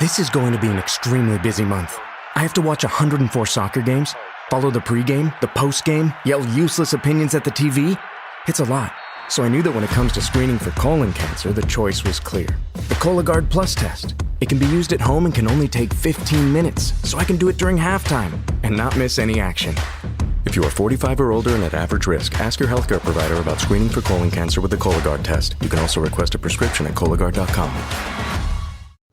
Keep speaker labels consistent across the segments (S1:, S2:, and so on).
S1: This is going to be an extremely busy month. I have to watch 104 soccer games, follow the pregame, the postgame, yell useless opinions at the TV. It's a lot. So I knew that when it comes to screening for colon cancer, the choice was clear. The Cologuard Plus test. It can be used at home and can only take 15 minutes, so I can do it during halftime and not miss any action. If you are 45 or older and at average risk, ask your healthcare provider about screening for colon cancer with the Cologuard test. You can also request a prescription at Cologuard.com.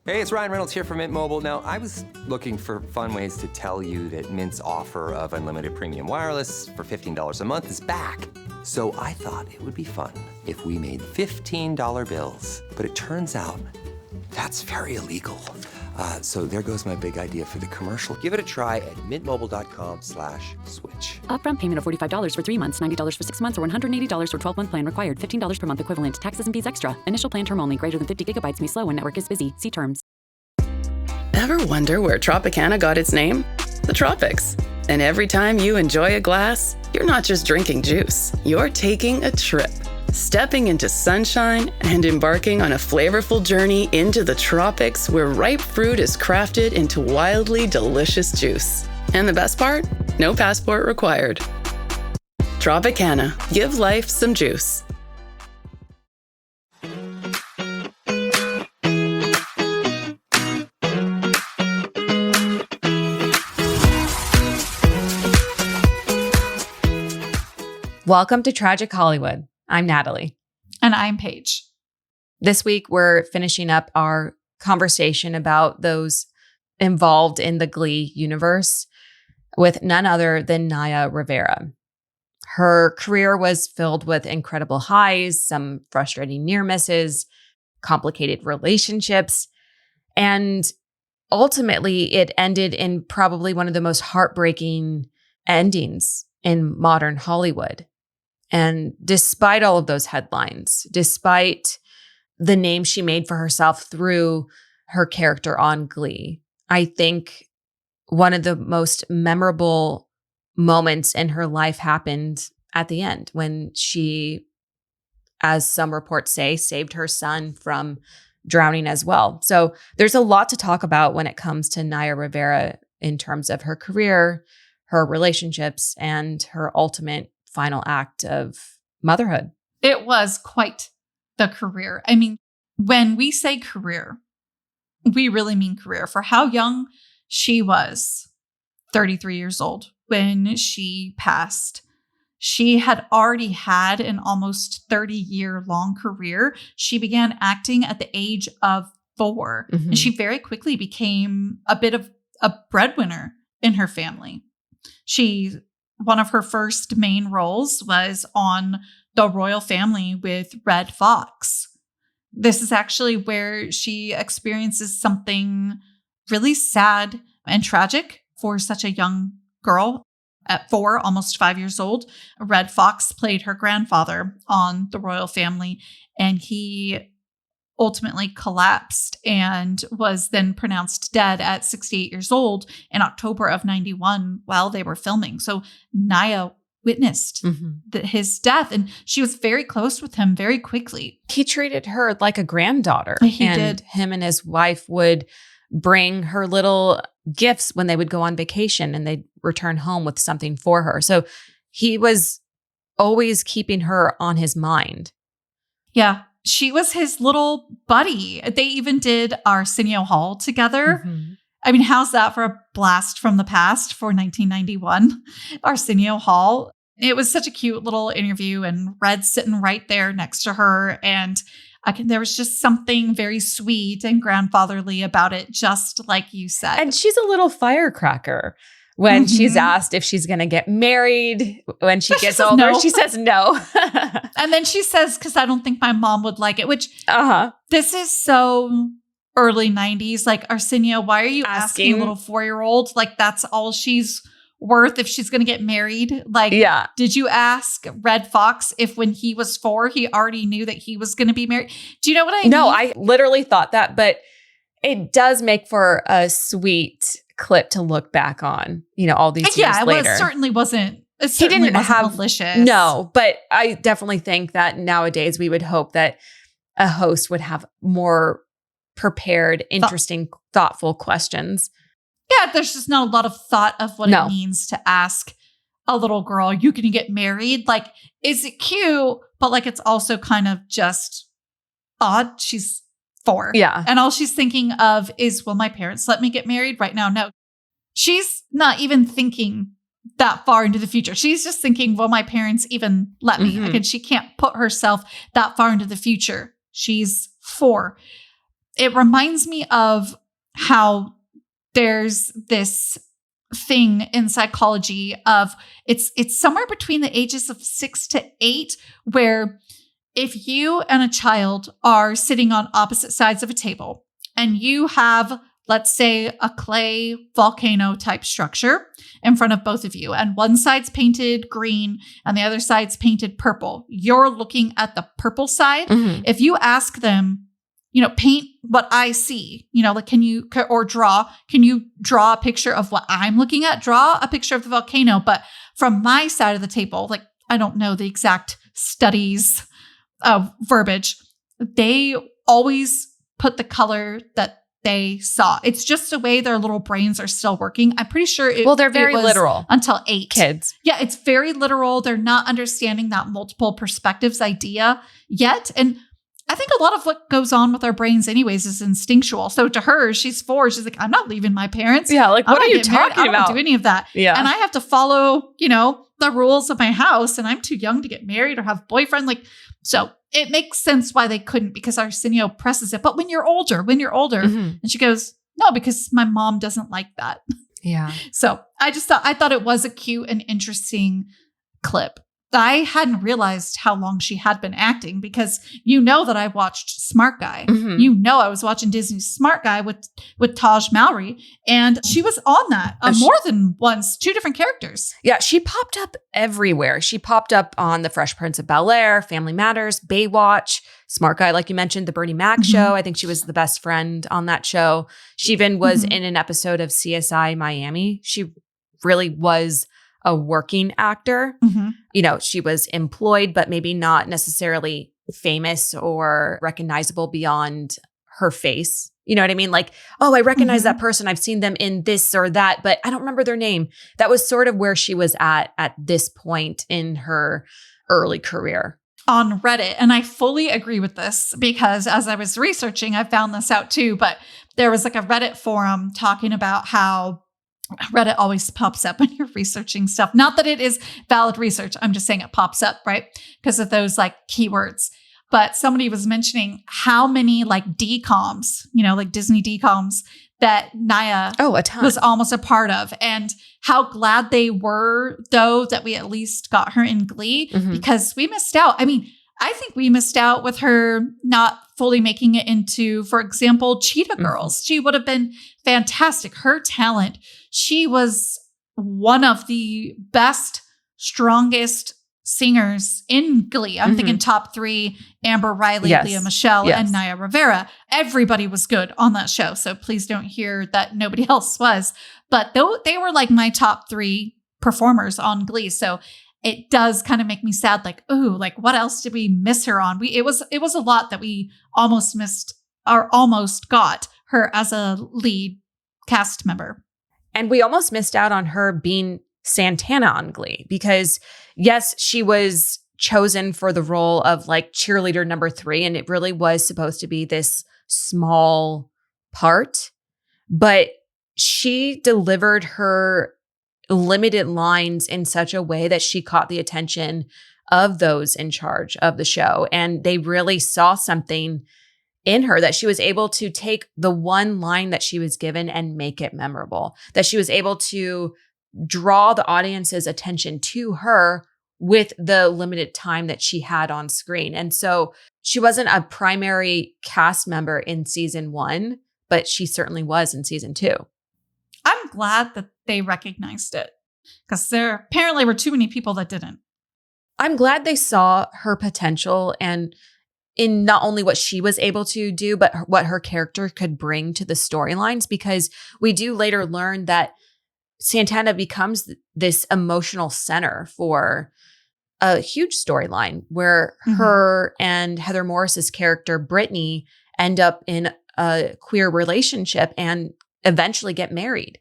S2: Hey, it's Ryan Reynolds here from Mint Mobile. Now, I was looking for fun ways to tell you that Mint's offer of unlimited premium wireless for $15 a month is back. So I thought it would be fun if we made $15 bills. But it turns out that's very illegal. So there goes my big idea for the commercial. Give it a try at mintmobile.com/switch.
S3: Upfront payment of $45 for 3 months, $90 for 6 months, or $180 for 12-month plan required. $15 per month equivalent. Taxes and fees extra. Initial plan term only. Greater than 50 gigabytes may slow when network is busy. See terms.
S4: Ever wonder where Tropicana got its name? The tropics. And every time you enjoy a glass, you're not just drinking juice. You're taking a trip. Stepping into sunshine and embarking on a flavorful journey into the tropics where ripe fruit is crafted into wildly delicious juice. And the best part? No passport required. Tropicana. Give life some juice.
S5: Welcome to Tragic Hollywood. I'm Natalie.
S6: And I'm Paige.
S5: This week, we're finishing up our conversation about those involved in the Glee universe with none other than Naya Rivera. Her career was filled with incredible highs, some frustrating near misses, complicated relationships, and ultimately it ended in probably one of the most heartbreaking endings in modern Hollywood. And despite all of those headlines, despite the name she made for herself through her character on Glee, I think one of the most memorable moments in her life happened at the end when she, as some reports say, saved her son from drowning as well. So there's a lot to talk about when it comes to Naya Rivera in terms of her career, her relationships, and her ultimate final act of motherhood.
S6: It was quite the career. I mean, when we say career, we really mean career. For how young she was, 33 years old, when she passed, she had already had an almost 30-year-long career. She began acting at the age of 4, and she very quickly became a bit of a breadwinner in her family. One of her first main roles was on The Royal Family with Red Fox. This is actually where she experiences something really sad and tragic for such a young girl. At 4, almost 5 years old, Red Fox played her grandfather on The Royal Family, and he ultimately collapsed and was then pronounced dead at 68 years old in October of 91 while they were filming. So Naya witnessed his death, and she was very close with him very quickly.
S5: He treated her like a granddaughter.
S6: He
S5: and
S6: did.
S5: Him and his wife would bring her little gifts when they would go on vacation, and they'd return home with something for her. So he was always keeping her on his mind.
S6: Yeah. She was his little buddy. They even did Arsenio Hall together. I mean, how's that for a blast from the past for 1991? Arsenio Hall. It was such a cute little interview, and Red's sitting right there next to her. And there was just something very sweet and grandfatherly about it, just like you said.
S5: And she's a little firecracker. When she's asked if she's going to get married when she gets older, she says no.
S6: And then she says, because I don't think my mom would like it, which this is so early 90s. Like, Arsenio, why are you asking a little 4-year-old? Like, that's all she's worth if she's going to get married. Like, did you ask Red Fox if when he was 4, he already knew that he was going to be married? Do you know what I mean?
S5: No, I literally thought that, but it does make for a sweet clip to look back on, all these years later.
S6: Yeah, it certainly wasn't malicious.
S5: No, but I definitely think that nowadays we would hope that a host would have more prepared, interesting, thoughtful questions.
S6: Yeah, there's just not a lot of thought of what it means to ask a little girl, are you going to get married? Like, is it cute? But like, it's also kind of just odd. She's 4.
S5: Yeah.
S6: And all she's thinking of is, will my parents let me get married right now? No. She's not even thinking that far into the future. She's just thinking, will my parents even let me? Again, she can't put herself that far into the future. She's 4. It reminds me of how there's this thing in psychology of it's somewhere between the ages of 6 to 8, where if you and a child are sitting on opposite sides of a table and you have, let's say, a clay volcano type structure in front of both of you, and one side's painted green and the other side's painted purple, you're looking at the purple side. If you ask them, paint what I see, like, can you draw a picture of what I'm looking at? Draw a picture of the volcano, but from my side of the table. Like, I don't know the exact studies of verbiage. They always put the color that they saw. It's just the way their little brains are still working. I'm pretty sure
S5: they're very literal
S6: until 8
S5: kids.
S6: Yeah, it's very literal. They're not understanding that multiple perspectives idea yet. And I think a lot of what goes on with our brains anyways is instinctual. So to her, she's 4. She's like, I'm not leaving my parents.
S5: Yeah, like, what are you talking about?
S6: I don't do any of that.
S5: Yeah.
S6: And I have to follow, the rules of my house, and I'm too young to get married or have boyfriend. Like, so it makes sense why they couldn't, because Arsenio presses it. But when you're older, and she goes, no, because my mom doesn't like that.
S5: Yeah.
S6: So I thought it was a cute and interesting clip. I hadn't realized how long she had been acting, because that I watched Smart Guy. I was watching Disney's Smart Guy with Taj Mowry, and she was on that more than once, 2 different characters.
S5: Yeah, she popped up everywhere. She popped up on The Fresh Prince of Bel-Air, Family Matters, Baywatch, Smart Guy, like you mentioned, The Bernie Mac Show. I think she was the best friend on that show. She even was in an episode of CSI Miami. She really was a working actor. She was employed, but maybe not necessarily famous or recognizable beyond her face. You know what I mean? Like, oh, I recognize that person. I've seen them in this or that, but I don't remember their name. That was sort of where she was at this point in her early career.
S6: On Reddit. And I fully agree with this, because as I was researching, I found this out too, but there was like a Reddit forum talking about how Reddit always pops up when you're researching stuff. Not that it is valid research. I'm just saying it pops up, right? Because of those like keywords. But somebody was mentioning how many like DComs, like Disney DComs that Naya
S5: a ton.
S6: was almost a part of. And how glad they were, though, that we at least got her in Glee, because we missed out. I mean, I think we missed out with her not fully making it into, for example, Cheetah Girls. She would have been fantastic. Her talent. She was one of the best, strongest singers in Glee. I'm thinking top 3, Amber Riley, Leah Michelle, and Naya Rivera. Everybody was good on that show. So please don't hear that nobody else was. But they were like my top 3 performers on Glee. So it does kind of make me sad. Like, ooh, like what else did we miss her on? It was a lot that we almost missed, or almost got her as a lead cast member.
S5: And we almost missed out on her being Santana on Glee, because yes, she was chosen for the role of like cheerleader number 3. And it really was supposed to be this small part, but she delivered her limited lines in such a way that she caught the attention of those in charge of the show. And they really saw something in her, that she was able to take the one line that she was given and make it memorable, that she was able to draw the audience's attention to her with the limited time that she had on screen. And so she wasn't a primary cast member in season 1, but she certainly was in season 2.
S6: I'm glad that they recognized it, because there apparently were too many people that didn't.
S5: I'm glad they saw her potential, and in not only what she was able to do, but what her character could bring to the storylines, because we do later learn that Santana becomes this emotional center for a huge storyline where her and Heather Morris's character, Brittany, end up in a queer relationship and eventually get married.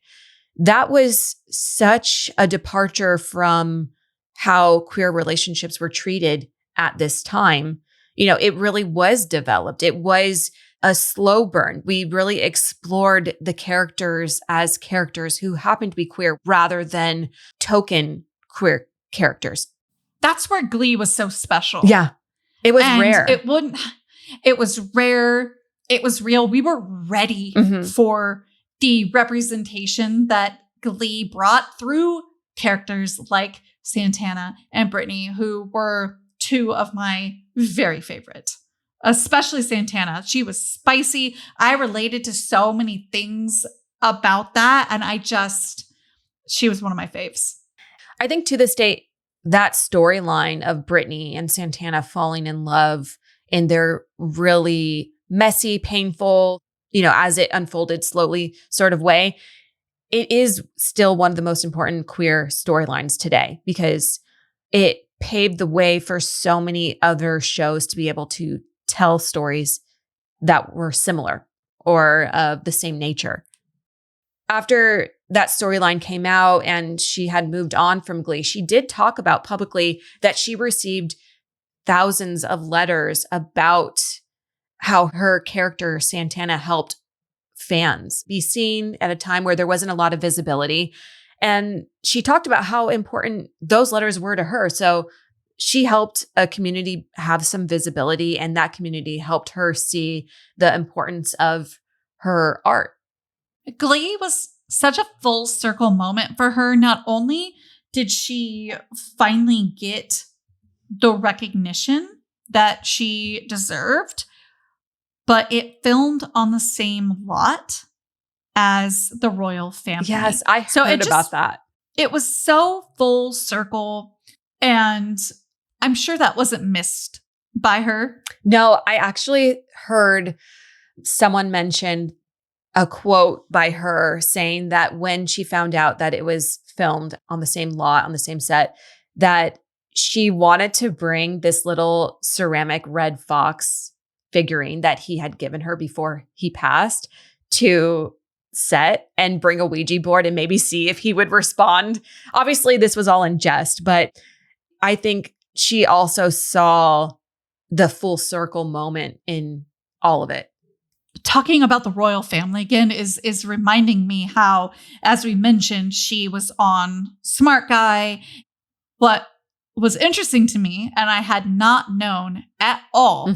S5: That was such a departure from how queer relationships were treated at this time. It really was developed. It was a slow burn. We really explored the characters as characters who happened to be queer rather than token queer characters.
S6: That's where Glee was so special.
S5: Yeah. It was
S6: And
S5: rare.
S6: It was rare. It was real. We were ready for the representation that Glee brought through characters like Santana and Brittany, who were two of my very favorite. Especially Santana. She was spicy. I related to so many things about that. And she was one of my faves.
S5: I think to this day, that storyline of Brittany and Santana falling in love in their really messy, painful, as it unfolded slowly sort of way, it is still one of the most important queer storylines today because it paved the way for so many other shows to be able to tell stories that were similar or of the same nature. After that storyline came out and she had moved on from Glee, she did talk about publicly that she received thousands of letters about how her character Santana helped fans be seen at a time where there wasn't a lot of visibility. And she talked about how important those letters were to her. So she helped a community have some visibility, and that community helped her see the importance of her art.
S6: Glee was such a full circle moment for her. Not only did she finally get the recognition that she deserved, but it filmed on the same lot as the royal family.
S5: Yes, I heard about that.
S6: It was so full circle, and I'm sure that wasn't missed by her.
S5: No, I actually heard someone mention a quote by her saying that when she found out that it was filmed on the same lot, on the same set, that she wanted to bring this little ceramic red fox figurine that he had given her before he passed to set and bring a Ouija board and maybe see if he would respond. Obviously, this was all in jest, but I think she also saw the full circle moment in all of it.
S6: Talking about the royal family again is reminding me how, as we mentioned, she was on Smart Guy. What was interesting to me, and I had not known at all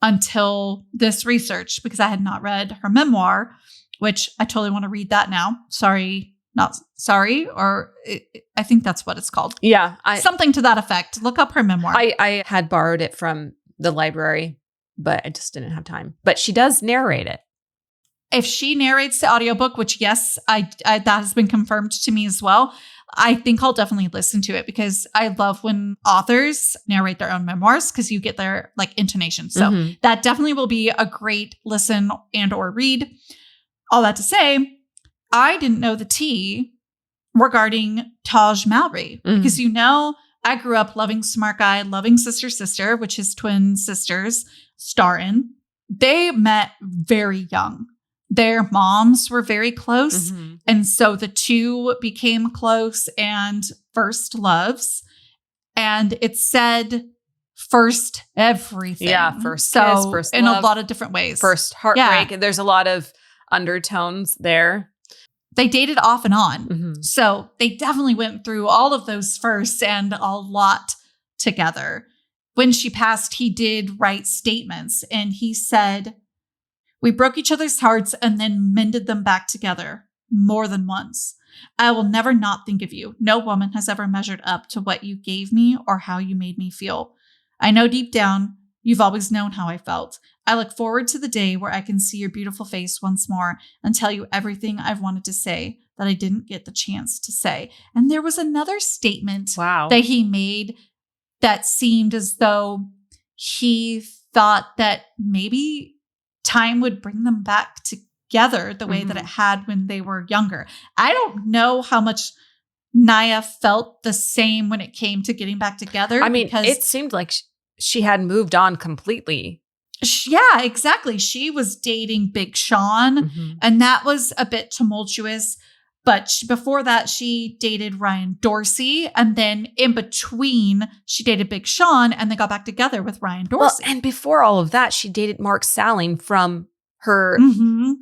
S6: until this research, because I had not read her memoir, which I totally want to read that now. Sorry, not sorry, or I think that's what it's called.
S5: Yeah.
S6: Something to that effect. Look up her memoir.
S5: I had borrowed it from the library, but I just didn't have time. But she does narrate it.
S6: If she narrates the audiobook, which yes, I that has been confirmed to me as well, I think I'll definitely listen to it because I love when authors narrate their own memoirs because you get their intonation. So that definitely will be a great listen and or read. All that to say, I didn't know the tea regarding Taj Mowry because I grew up loving Smart Guy, loving Sister Sister, which his twin sisters star in. They met very young. Their moms were very close. And so the two became close and first loves. And it said first everything.
S5: Yeah, first kiss, first
S6: in
S5: love,
S6: a lot of different ways.
S5: first heartbreak. Yeah. There's a lot of undertones there.
S6: They dated off and on. So they definitely went through all of those firsts and a lot together. When she passed, he did write statements and he said, "We broke each other's hearts and then mended them back together more than once. I will never not think of you. No woman has ever measured up to what you gave me or how you made me feel. I know deep down, you've always known how I felt. I look forward to the day where I can see your beautiful face once more and tell you everything I've wanted to say that I didn't get the chance to say." And there was another statement that he made that seemed as though he thought that maybe time would bring them back together the way that it had when they were younger. I don't know how much Naya felt the same when it came to getting back together.
S5: I mean, it seemed like she had moved on completely.
S6: Yeah, exactly. She was dating Big Sean, and that was a bit tumultuous. But before that, she dated Ryan Dorsey. And then in between, she dated Big Sean and they got back together with Ryan Dorsey.
S5: Well, and before all of that, she dated Mark Salling from her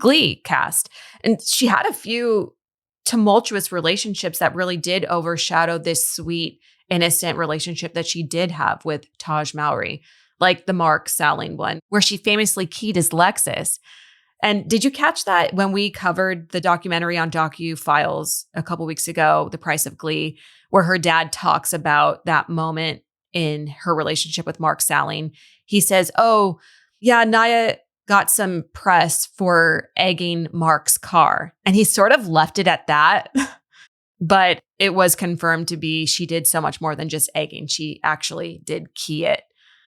S5: Glee cast. And she had a few tumultuous relationships that really did overshadow this sweet, innocent relationship that she did have with Taj Mowry, like the Mark Salling one, where she famously keyed his Lexus. And did you catch that when we covered the documentary on Docu-Files a couple weeks ago, The Price of Glee, where her dad talks about that moment in her relationship with Mark Salling? He says, oh, yeah, Naya got some press for egging Mark's car. And he sort of left it at that. But it was confirmed to be she did so much more than just egging. She actually did key it.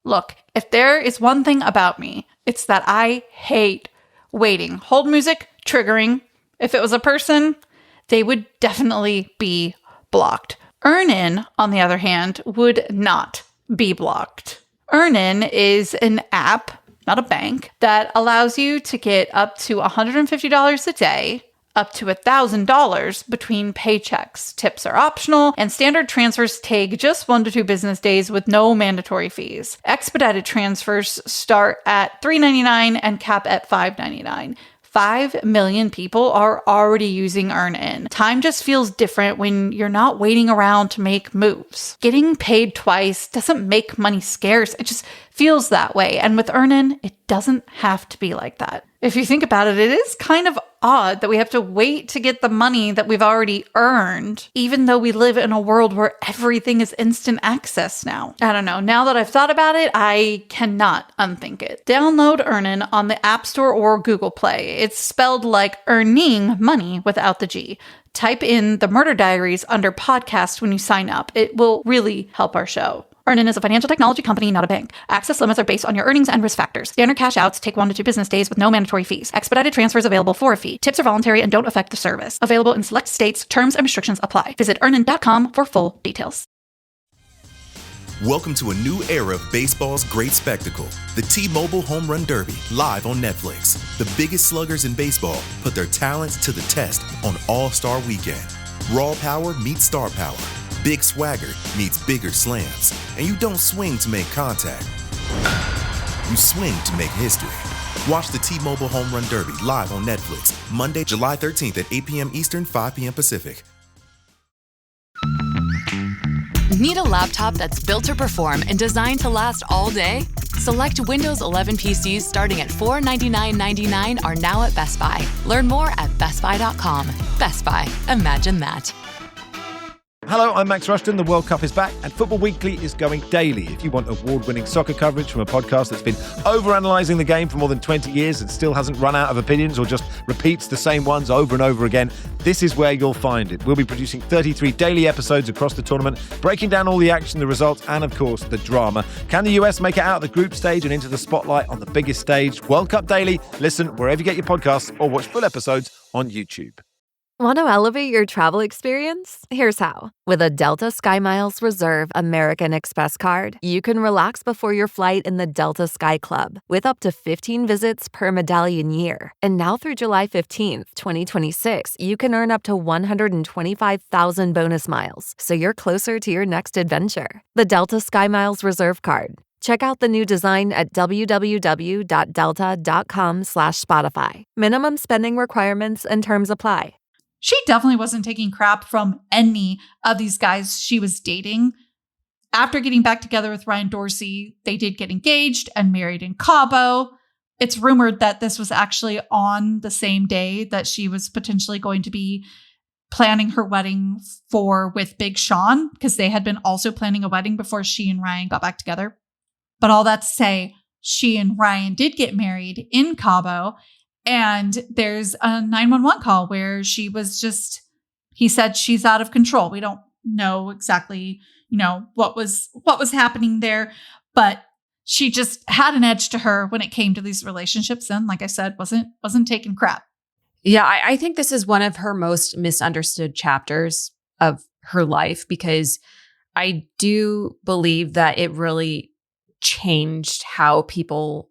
S6: Look, if there is one thing about me, it's that I hate waiting. Hold music, triggering. If it was a person, they would definitely be blocked. Earnin, on the other hand, would not be blocked. Earnin is an app, not a bank, that allows you to get up to $150 a day, up to $1,000 between paychecks. Tips are optional, and standard transfers take just 1 to 2 business days with no mandatory fees. Expedited transfers start at $3.99 and cap at $5.99. 5 million people are already using Earnin. Time just feels different when you're not waiting around to make moves. Getting paid twice doesn't make money scarce. It just feels that way. And with Earnin, it doesn't have to be like that. If you think about it, it is kind of odd that we have to wait to get the money that we've already earned, even though we live in a world where everything is instant access now. I don't know. Now that I've thought about it, I cannot unthink it. Download Earnin on the App Store or Google Play. It's spelled like earning money without the G. Type in the Murder Diaries under podcast when you sign up. It will really help our show. Earnin is a financial technology company, not a bank. Access limits are based on your earnings and risk factors. Standard cash outs take 1 to 2 business days with no mandatory fees. Expedited transfers available for a fee. Tips are voluntary and don't affect the service. Available in select states. Terms and restrictions apply. Visit earnin.com for full details.
S7: Welcome to a new era of baseball's great spectacle. The T-Mobile Home Run Derby, live on Netflix. The biggest sluggers in baseball put their talents to the test on All-Star Weekend. Raw power meets star power. Big swagger meets bigger slams. And you don't swing to make contact. You swing to make history. Watch the T-Mobile Home Run Derby live on Netflix, Monday, July 13th at 8 p.m. Eastern, 5 p.m. Pacific.
S3: Need a laptop that's built to perform and designed to last all day? Select Windows 11 PCs starting at $499.99 are now at Best Buy. Learn more at bestbuy.com. Best Buy. Imagine that.
S8: Hello, I'm Max Rushton. The World Cup is back and Football Weekly is going daily. If you want award-winning soccer coverage from a podcast that's been overanalyzing the game for more than 20 years and still hasn't run out of opinions or just repeats the same ones over and over again, this is where you'll find it. We'll be producing 33 daily episodes across the tournament, breaking down all the action, the results, and of course, the drama. Can the US make it out of the group stage and into the spotlight on the biggest stage? World Cup Daily. Listen wherever you get your podcasts or watch full episodes on YouTube.
S9: Want to elevate your travel experience? Here's how. With a Delta SkyMiles Reserve American Express card, you can relax before your flight in the Delta Sky Club with up to 15 visits per medallion year. And now through July 15th, 2026, you can earn up to 125,000 bonus miles, so you're closer to your next adventure. The Delta SkyMiles Reserve card. Check out the new design at www.delta.com/Spotify. Minimum spending requirements and terms apply.
S6: She definitely wasn't taking crap from any of these guys she was dating. After getting back together with Ryan Dorsey, they did get engaged and married in Cabo. It's rumored that this was actually on the same day that she was potentially going to be planning her wedding with Big Sean, because they had been also planning a wedding before she and Ryan got back together. But all that to say, she and Ryan did get married in Cabo. And there's a 911 call where he said she's out of control. We don't know exactly, what was happening there, but she just had an edge to her when it came to these relationships. And like I said, wasn't taking crap.
S5: Yeah, I think this is one of her most misunderstood chapters of her life, because I do believe that it really changed how people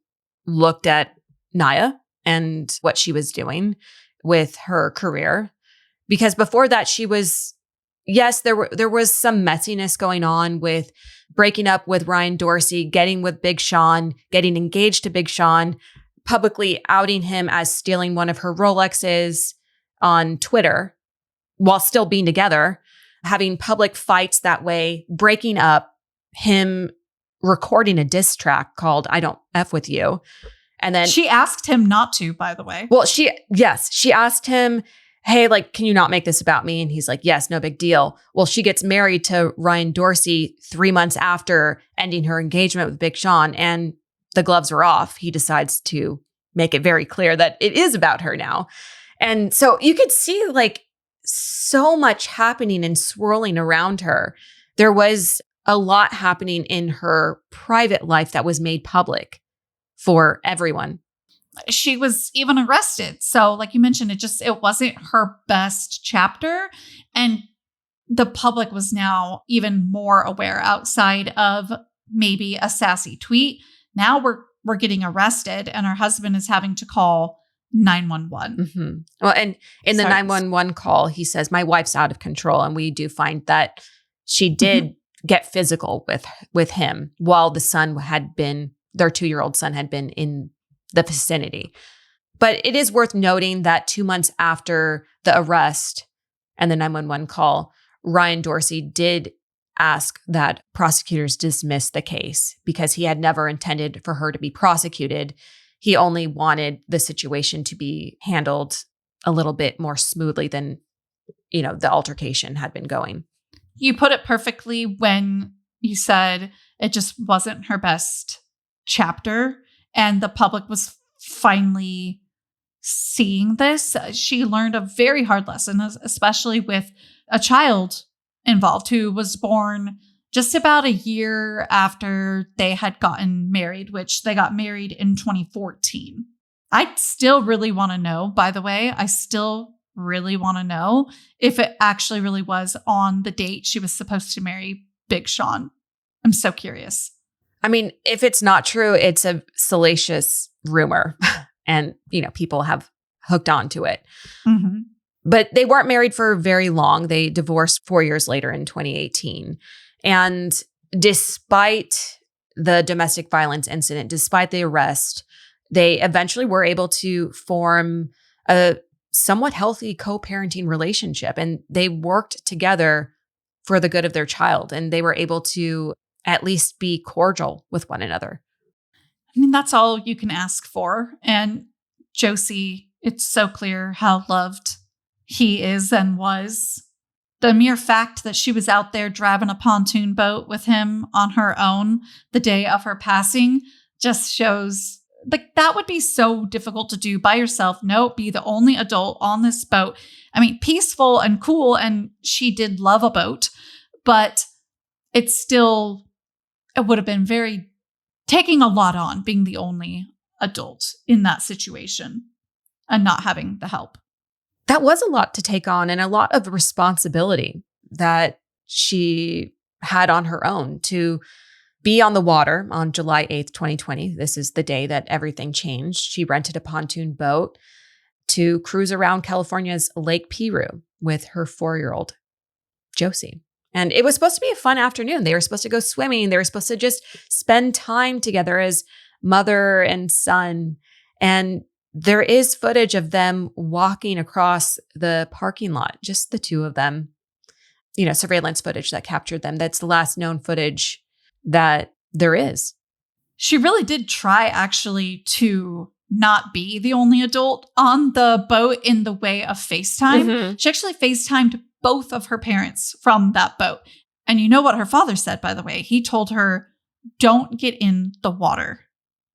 S5: looked at Naya and what she was doing with her career. Because before that, she was, yes, there was some messiness going on with breaking up with Ryan Dorsey, getting with Big Sean, getting engaged to Big Sean, publicly outing him as stealing one of her Rolexes on Twitter while still being together, having public fights that way, breaking up, him recording a diss track called I Don't F With You. And then
S6: she asked him not to, by the way.
S5: Well, she asked him, hey, like, can you not make this about me? And he's like, yes, no big deal. Well, she gets married to Ryan Dorsey 3 months after ending her engagement with Big Sean, and the gloves are off. He decides to make it very clear that it is about her now. And so you could see like so much happening and swirling around her. There was a lot happening in her private life that was made public for everyone.
S6: She was even arrested. So like you mentioned, it wasn't her best chapter. And the public was now even more aware outside of maybe a sassy tweet. Now we're getting arrested and her husband is having to call 911.
S5: Mm-hmm. Well, and in the 911 call, he says, my wife's out of control. And we do find that she did get physical with him while the son had been, their 2-year-old son had been in the vicinity. But it is worth noting that 2 months after the arrest and the 911 call, Ryan Dorsey did ask that prosecutors dismiss the case because he had never intended for her to be prosecuted. He only wanted the situation to be handled a little bit more smoothly than, the altercation had been going.
S6: You put it perfectly when you said it just wasn't her best chapter. And the public was finally seeing this. She learned a very hard lesson, especially with a child involved who was born just about a year after they had gotten married, which they got married in 2014. I still really want to know, by the way, if it actually really was on the date she was supposed to marry Big Sean. I'm so curious.
S5: I mean, if it's not true, it's a salacious rumor and, people have hooked on to it.
S6: Mm-hmm.
S5: But they weren't married for very long. They divorced 4 years later in 2018. And despite the domestic violence incident, despite the arrest, they eventually were able to form a somewhat healthy co-parenting relationship. And they worked together for the good of their child. And they were able to at least be cordial with one another.
S6: I mean, that's all you can ask for. And Josie, it's so clear how loved he is and was. The mere fact that she was out there driving a pontoon boat with him on her own the day of her passing just shows like that would be so difficult to do by yourself. No, be the only adult on this boat. I mean, peaceful and cool. And she did love a boat, but it would have been taking a lot on being the only adult in that situation and not having the help.
S5: That was a lot to take on and a lot of responsibility that she had on her own to be on the water on July 8th, 2020. This is the day that everything changed. She rented a pontoon boat to cruise around California's Lake Piru with her 4-year-old Josie. And it was supposed to be a fun afternoon. They were supposed to go swimming. They were supposed to just spend time together as mother and son. And there is footage of them walking across the parking lot, just the two of them, surveillance footage that captured them. That's the last known footage that there is.
S6: She really did try actually to not be the only adult on the boat in the way of FaceTime.
S5: Mm-hmm.
S6: She actually FaceTimed both of her parents from that boat. And you know what her father said, by the way? He told her, don't get in the water.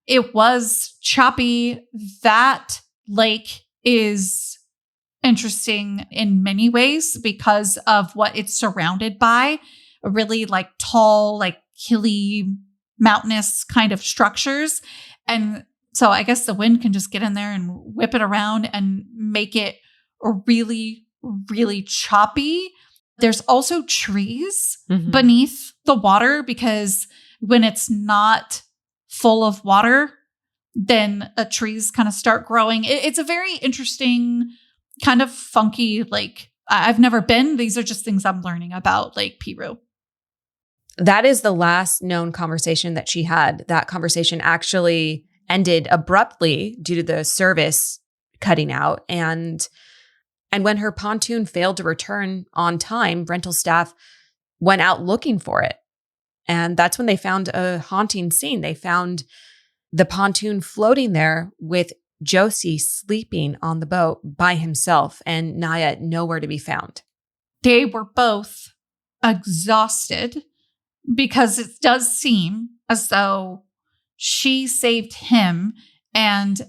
S6: It was choppy. That lake is interesting in many ways because of what it's surrounded by. A really tall, hilly, mountainous kind of structures. And so I guess the wind can just get in there and whip it around and make it really, really choppy. There's also trees beneath the water because when it's not full of water, then trees kind of start growing. It's a very interesting, kind of funky lake. I've never been. These are just things I'm learning about Lake Piru.
S5: That is the last known conversation that she had. That conversation actually ended abruptly due to the service cutting out. And when her pontoon failed to return on time, rental staff went out looking for it. And that's when they found a haunting scene. They found the pontoon floating there with Josie sleeping on the boat by himself and Naya nowhere to be found.
S6: They were both exhausted because it does seem as though she saved him, and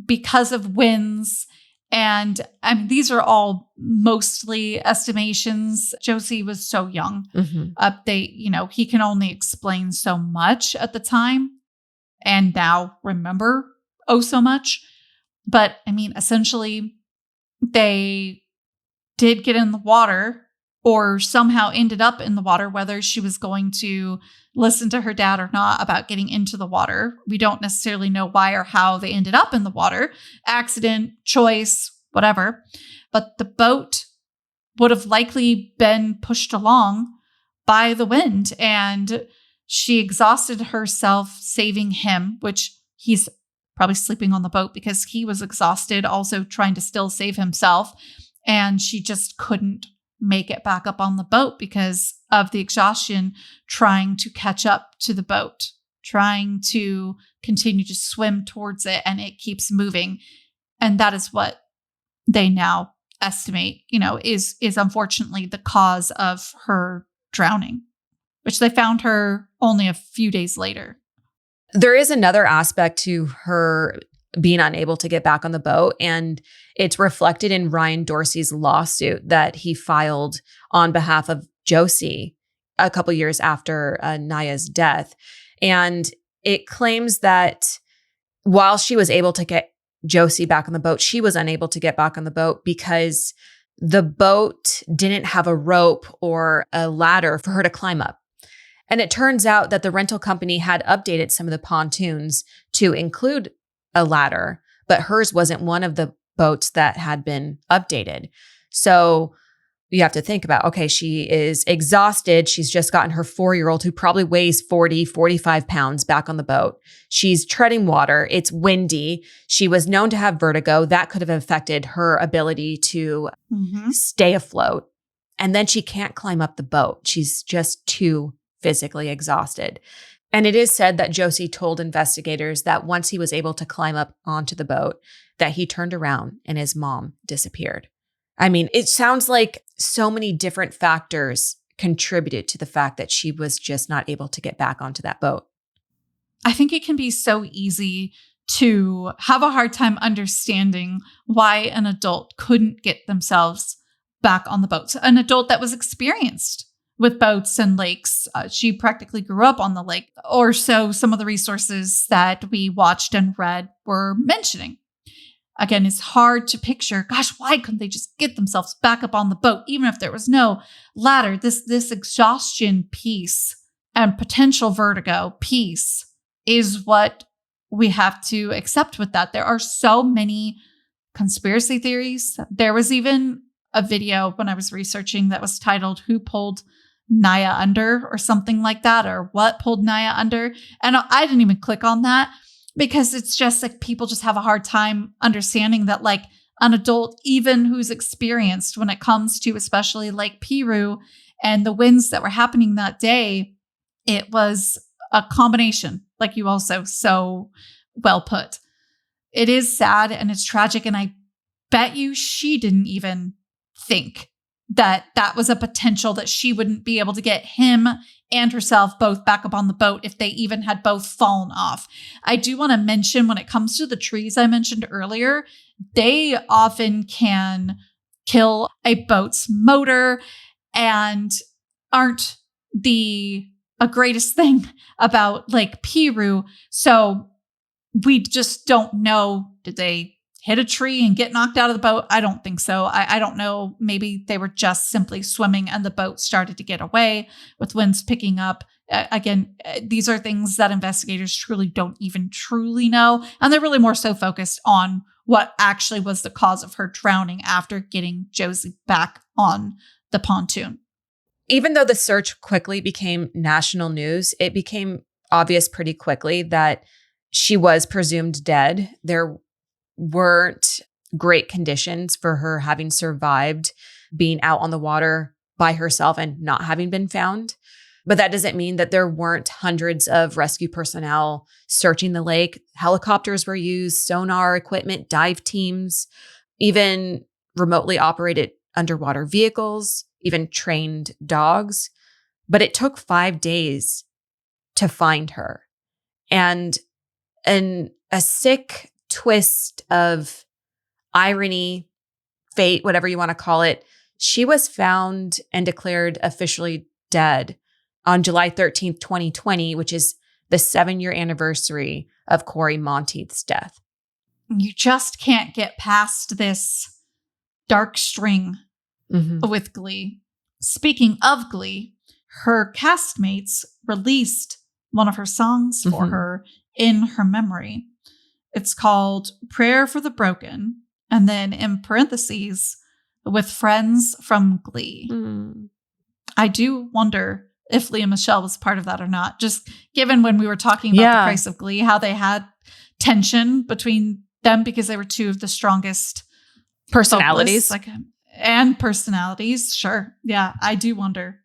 S6: because of winds, and I mean, these are all mostly estimations. Josie was so young. He can only explain so much at the time, and now remember so much. But I mean, essentially, they did get in the water, or somehow ended up in the water, whether she was going to listen to her dad or not about getting into the water. We don't necessarily know why or how they ended up in the water. Accident, choice, whatever. But the boat would have likely been pushed along by the wind, and she exhausted herself saving him, which he's probably sleeping on the boat because he was exhausted, also trying to still save himself. And she just couldn't make it back up on the boat because of the exhaustion, trying to catch up to the boat, trying to continue to swim towards it, and it keeps moving. And that is what they now estimate, is unfortunately the cause of her drowning, which they found her only a few days later.
S5: There is another aspect to her being unable to get back on the boat, and it's reflected in Ryan Dorsey's lawsuit that he filed on behalf of Josie a couple years after Naya's death. And it claims that while she was able to get Josie back on the boat, she was unable to get back on the boat because the boat didn't have a rope or a ladder for her to climb up. And it turns out that the rental company had updated some of the pontoons to include a ladder, but hers wasn't one of the boats that had been updated. So you have to think about, okay, she is exhausted. She's just gotten her 4-year-old, who probably weighs 40, 45 pounds, back on the boat. She's treading water. It's windy. She was known to have vertigo. That could have affected her ability to stay afloat. And then she can't climb up the boat. She's just too physically exhausted. And it is said that Josie told investigators that once he was able to climb up onto the boat, that he turned around and his mom disappeared. I mean, it sounds like so many different factors contributed to the fact that she was just not able to get back onto that boat.
S6: I think it can be so easy to have a hard time understanding why an adult couldn't get themselves back on the boat. An adult that was experienced with boats and lakes. She practically grew up on the lake, or so some of the resources that we watched and read were mentioning. Again, it's hard to picture, gosh, why couldn't they just get themselves back up on the boat, even if there was no ladder? This exhaustion piece and potential vertigo piece is what we have to accept with that. There are so many conspiracy theories. There was even a video when I was researching that was titled "Who Pulled Naya Under?" or something like that, or "What Pulled Naya Under?" And I didn't even click on that because it's just like people just have a hard time understanding that, like, an adult, even who's experienced when it comes to especially Lake Piru and the winds that were happening that day, it was a combination, like you also so well put. It is sad and it's tragic, and I bet you she didn't even think that that was a potential that she wouldn't be able to get him and herself both back up on the boat if they even had both fallen off. I do want to mention, when it comes to the trees I mentioned earlier, they often can kill a boat's motor and aren't the greatest thing about Lake Piru. So we just don't know, did they hit a tree and get knocked out of the boat? I don't think so. I don't know. Maybe they were just simply swimming and the boat started to get away with winds picking up again, these are things that investigators truly don't even truly know. And they're really more so focused on what actually was the cause of her drowning after getting Josie back on the pontoon.
S5: Even though the search quickly became national news, it became obvious pretty quickly that she was presumed dead. There weren't great conditions for her having survived being out on the water by herself and not having been found. But that doesn't mean that there weren't hundreds of rescue personnel searching the lake. Helicopters were used, sonar equipment, dive teams, even remotely operated underwater vehicles, even trained dogs. But it took 5 days to find her. And in a sick twist of irony, fate, whatever you want to call it, she was found and declared officially dead on July 13th, 2020, which is the 7-year anniversary of Corey Monteith's death.
S6: You just can't get past this dark string with Glee. Speaking of Glee, her castmates released one of her songs for her in her memory. It's called Prayer for the Broken, and then in parentheses, with friends from Glee. I do wonder if Lea Michele was part of that or not, just given when we were talking about the price of Glee, how they had tension between them because they were two of the strongest
S5: personalities.
S6: And personalities. Sure. Yeah, I do wonder.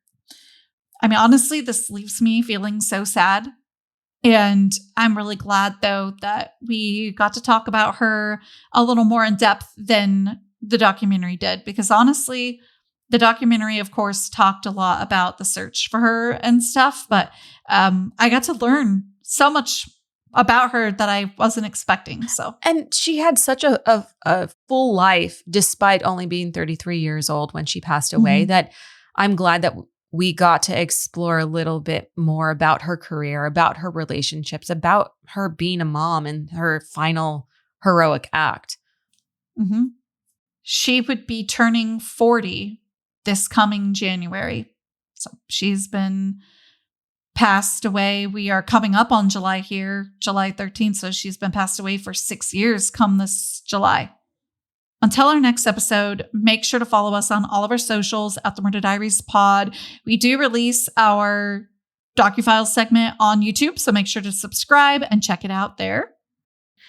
S6: I mean, honestly, this leaves me feeling so sad. And I'm really glad, though, that we got to talk about her a little more in depth than the documentary did. Because honestly, the documentary, of course, talked a lot about the search for her and stuff. But I got to learn so much about her that I wasn't expecting.
S5: And she had such a full life, despite only being 33 years old when she passed away, that I'm glad that we got to explore a little bit more about her career, about her relationships, about her being a mom and her final heroic act.
S6: She would be turning 40 this coming January. So she's been passed away. We are coming up on July here, July 13th. So she's been passed away for 6 years come this July. Until our next episode, make sure to follow us on all of our socials at the Murder Diaries Pod. We do release our DocuFiles segment on YouTube, so make sure to subscribe and check it out there.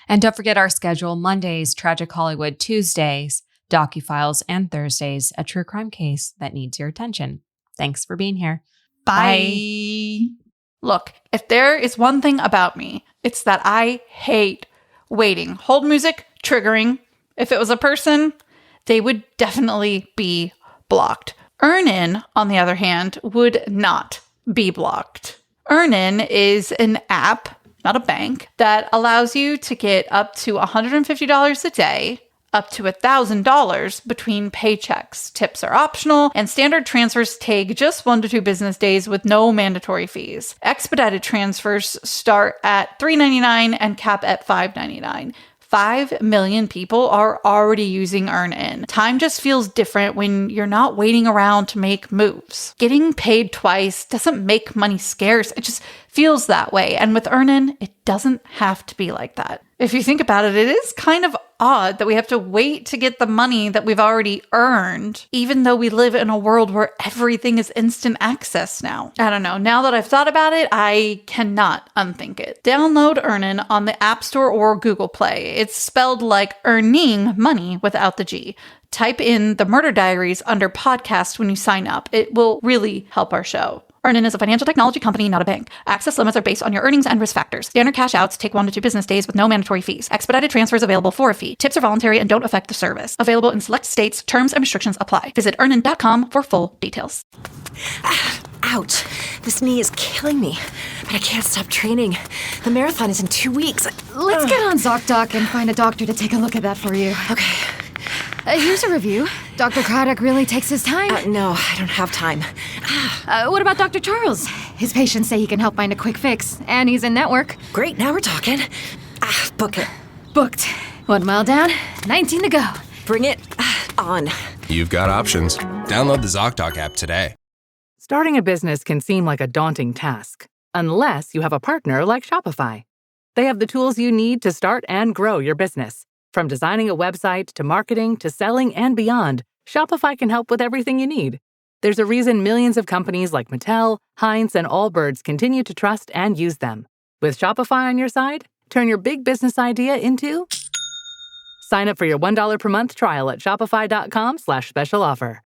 S5: And don't forget our schedule: Mondays, Tragic Hollywood; Tuesdays, DocuFiles; and Thursdays, a true crime case that needs your attention. Thanks for being here.
S6: Bye. Look, if there is one thing about me, it's that I hate waiting. Hold music, triggering. If it was a person, they would definitely be blocked. Earnin, on the other hand, would not be blocked. Earnin is an app, not a bank, that allows you to get up to $150 a day, up to $1,000 between paychecks. Tips are optional, and standard transfers take just 1 to 2 business days with no mandatory fees. Expedited transfers start at $3.99 and cap at $5.99. 5 million people are already using Earnin. Time just feels different when you're not waiting around to make moves. Getting paid twice doesn't make money scarce. It just feels that way. And with Earnin, it doesn't have to be like that. If you think about it, it is kind of odd that we have to wait to get the money that we've already earned, even though we live in a world where everything is instant access now. I don't know. Now that I've thought about it, I cannot unthink it. Download Earnin on the App Store or Google Play. It's spelled like earning money without the G. Type in the Murder Diaries under podcast when you sign up. It will really help our show. Earnin is a financial technology company, not a bank. Access limits are based on your earnings and risk factors. Standard cash outs take 1 to 2 business days with no mandatory fees. Expedited transfers available for a fee. Tips are voluntary and don't affect the service. Available in select states. Terms and restrictions apply. Visit earnin.com for full details.
S10: Ouch. This knee is killing me, but I can't stop training. The marathon is in 2 weeks.
S11: Let's get on ZocDoc and find a doctor to take a look at that for you.
S10: Okay.
S11: Here's a review. Dr. Craddock really takes his time.
S10: No, I don't have time.
S11: What about Dr. Charles? His patients say he can help find a quick fix, and he's in network.
S10: Great, now we're talking. Book it.
S11: Booked. 1 mile down, 19 to go.
S10: Bring it on.
S12: You've got options. Download the ZocDoc app today. Starting a business can seem like a daunting task, unless you have a partner like Shopify. They have the tools you need to start and grow your business. From designing a website to marketing to selling and beyond, Shopify can help with everything you need. There's a reason millions of companies like Mattel, Heinz, and Allbirds continue to trust and use them. With Shopify on your side, turn your big business idea into... Sign up for your $1 per month trial at shopify.com/special offer.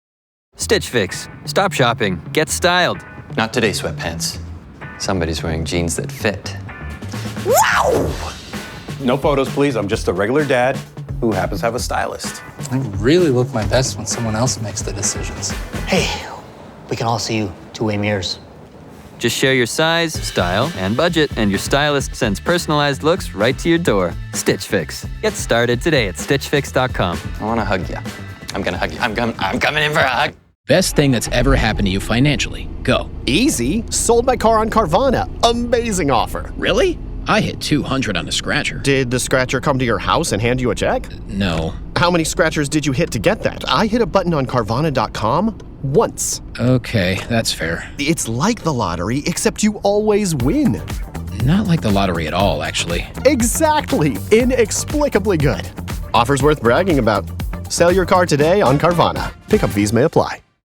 S13: Stitch Fix. Stop shopping. Get styled.
S14: Not today, sweatpants. Somebody's wearing jeans that fit.
S15: Wow! No photos, please. I'm just a regular dad who happens to have a stylist.
S16: I really look my best when someone else makes the decisions.
S17: Hey, we can all see you two-way mirrors.
S13: Just share your size, style, and budget, and your stylist sends personalized looks right to your door. Stitch Fix. Get started today at stitchfix.com.
S14: I want to hug you. I'm going to hug you. I'm coming in for a hug.
S18: Best thing that's ever happened to you financially. Go.
S19: Easy. Sold my car on Carvana. Amazing offer.
S18: Really? I hit 200 on a scratcher.
S19: Did the scratcher come to your house and hand you a check?
S18: No.
S19: How many scratchers did you hit to get that? I hit a button on Carvana.com once.
S18: Okay, that's fair.
S19: It's like the lottery, except you always win.
S18: Not like the lottery at all, actually.
S19: Exactly. Inexplicably good. Offers worth bragging about. Sell your car today on Carvana. Pickup fees may apply.